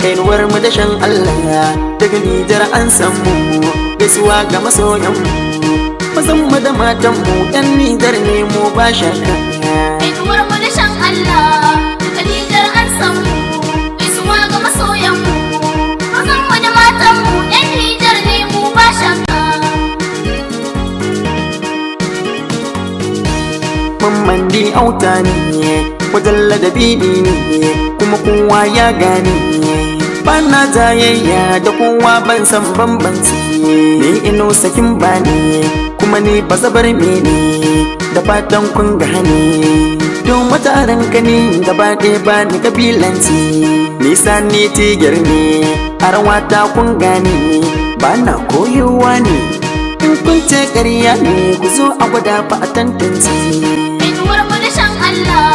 kainuwar mu da shan Allah daga Nijar an samu gaisuwa ga masoyan mu mazan mu da matan mu yan Nijar ne mu ba shakka kainuwar mu da shan Allah daga Nijar an samu gaisuwa ga masoyan mu mazan mu da matan mu yan Nijar ne mu ba shakka Mamman di auta ne wajen ladabi ne kuma kowa ya gane bana jayayya da kowa ban san bambanci ni ino sakin bani kuma ni ba zabar mene da fatan kun gane don mutanen ka ne gaba ɗaya ba ni kabilanci nisa ne tigar ne arwata kun gane ba na koyowa ne in kun ce ƙarya ne ku zo a gwada fa a tantance kainuwar mu da shan Allah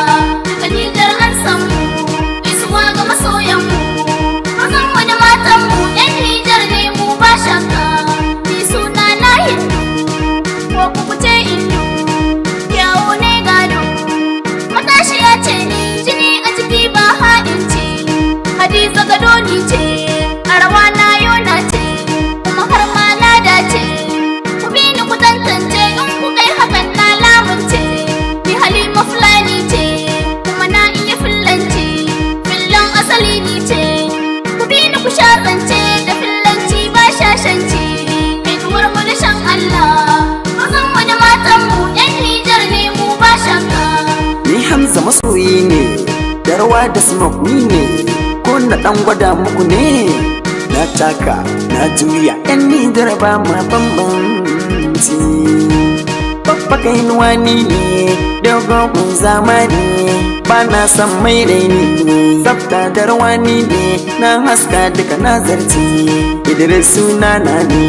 daga Nijar an samu gaisuwa ga masoyan mu mazan mu da matan mu yan Nijar ne mu ba shakka ni suna na Hindu ko ku ce Hindu yawo ne gado matashi ya ce ni jini a jiki ba ha'inci Hadiza gado ni ce arawa na yona ce kuma har ma na dace ku bi ni ku tantance in ku kai hakan na lamunce ni Halima Fulani ce kuma na iya fillanci fillan asali ni ce ku bi ni ku sha zance da fillanci ba shashanci kainuwar mu da shan Allah mazan mu da matan mu yan Nijar ne mu ba shakka ni Hamza masoyi ne darwa da smoke ni ne ko na dan gwada muku ne na taka na juya yan Nijar ba ma bambanci babba kainuwa ni ne dogon zamani ba na san mai raini tsafta da rawani ne na haska duka nazarci Idris suna na ne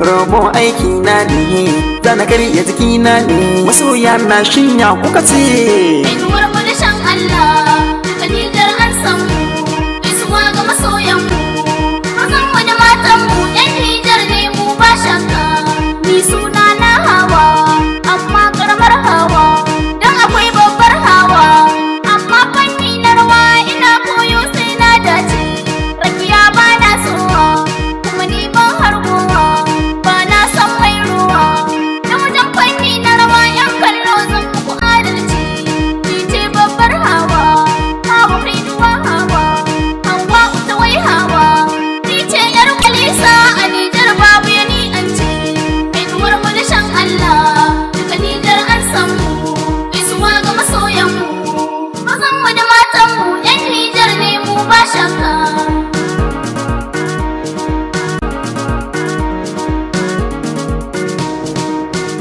robo aiki na ne zana karya jiki na ne masoya na shinya kuka ce kainuwar mu da shan Allah daga Nijar an samu gaisuwa ga masoyan mu mazan mu da matan mu yan Nijar ne mu ba shakka ni suna na Hawa amma karamar Hawa dan akwai babbar Hawa amma fanni na rawa ina koyo sai na dace rakiya ba na sowa kuma ni ban harbowa ba na san mai ruwa da wajen fanni na rawa yan kallo zan muku adalci ni ce babbar Hawa Hawa kainuwa Hawa Hawa uta wai Hawa ni ce yar kwalisa a Nijar babu ya ni an ce kainuwar mu da shan Allah daga Nijar an samu gaisuwa ga masoyan mu mazan mu da matan mu yan Nijar ne mu ba shakka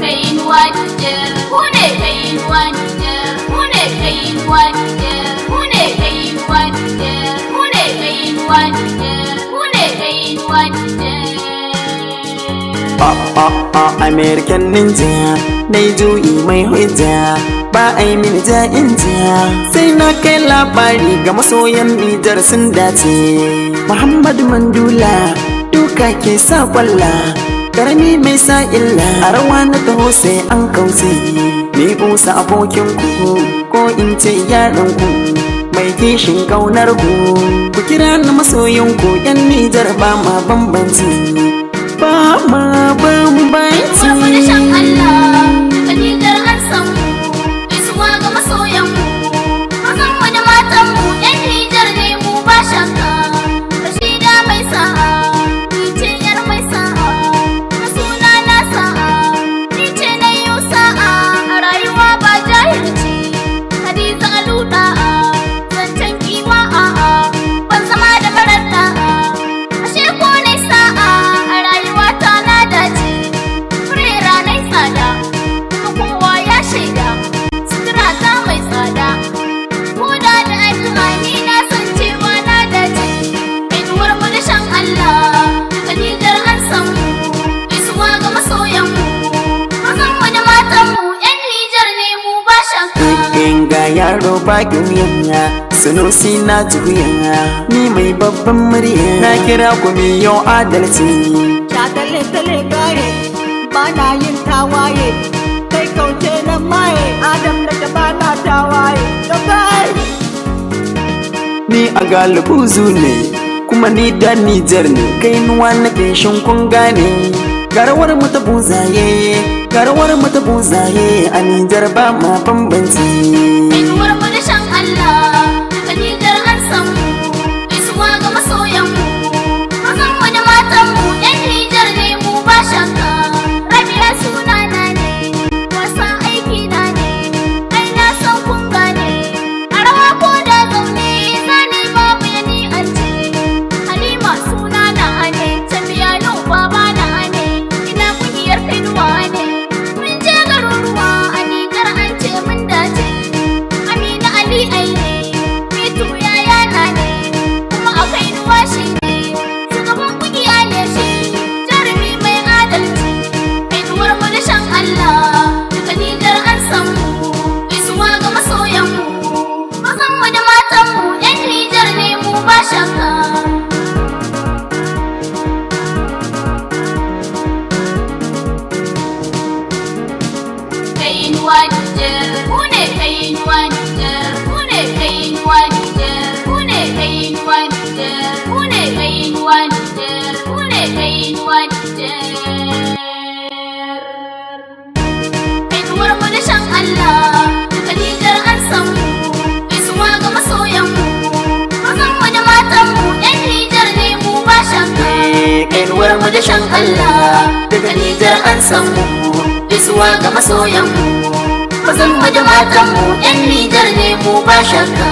kainuwa Nijar ku ne kainuwa Nijar ku ne kainuwa Nijar ku ne kainuwa Nijar ku ne kainuwa Nijar ku ne kainuwa Nijar American ninja dai juyi mai hujja ba a yi mini ja'inja sai na kai labari ga masoyan Nijar sun dace Muhammadu Mandula duka ke sa kwalla karami mai sa illa a rawa na taho sai an kauce ni kusa abokin ku ko in ce yaran ku mai kishin kaunar ku kira na masoyin ku yan Nijar ba ma bambanci ba ma bambanci kainuwar mu da shan Allah daga Nijar an samu gaisuwa ga masoyan mu mazan mu da matan mu yan Nijar ne mu ba shakka Rashida mai sa'a ni ce yar mai sa'a na suna na sa'a ni ce na yau sa'a a rayuwa ba jahilci Hadiza aluda'a zancen kiwa a'a ban zama da marar da'a ashe ko ne sa'a a rayuwa ta na dace furera nai tsada kuma kowa ya shaida sutura ta mai tsada ko da da ai tunani na san cewa na dace kainuwar mu da shan Allah daga Nijar an samu gaisuwa ga masoyan mu mazan mu da matan mu yan Nijar ne mu ba shakka ga yaro bakin yanya Sunusi na juya ni mai babban murya na kira ku yau adalci Tale gaye ba na yin tawaye kai kauce na maye Adam da ba na tawaye da kai ni a galibu ne kuma ni da Nijar ne, kainuwa nake shin kun gane. Garawar mu ta buzaye, garawar mu ta buzaye, a Nijar ba ma bambanci. Kainuwar mu da shan Allah, duka Nijar an san mu, gaisuwa ga masoyan mu. Mazan mu da matan mu, 'yan Nijar ne mu ba shakka. Rabi'a sunana ne, wasa aiki na ne, ai na san kun gane. A rawa ko da zaune, zane babu ya ni an ce. Halima sunana ne, Tamiyano baba na ne, ina kungiyar kainuwa ne. Mun je garuruwa a Nijar an ce mun dace. Amina Ali ai ne, Mitu yaya na ne, kuma a kainuwa shi ne. Shugaban kungiya ne shi, jarumi mai adalci. Kainuwar mu da shan Allah, duka Nijar an san mu, gaisuwa ga masoyan mu. Mazan mu da matan mu, 'yan Nijar ne mu ba shakka. Kainuwa Nijar, ku ne kainuwa Nijar, ku ne kainuwa Nijar, ku ne kainuwa Nijar, ku ne kainuwa Nijar, ku ne kainuwa Nijar. Kainuwar mu da shan Allah, duka Nijar an san mu, gaisuwa ga masoyan mu. Mazan mu da matan mu, 'yan Nijar ne mu ba shakka. Kainuwar mu da shan Allah, daga Nijar an san mu, gaisuwa ga masoyan mu. Mazan mu da matan mu, 'yan Nijar ne mu ba shakka.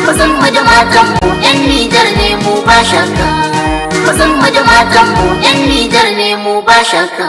Mazan mu da matan mu, 'yan Nijar ne mu ba shakka. Mazan mu da matan mu, 'yan Nijar ne mu ba shakka.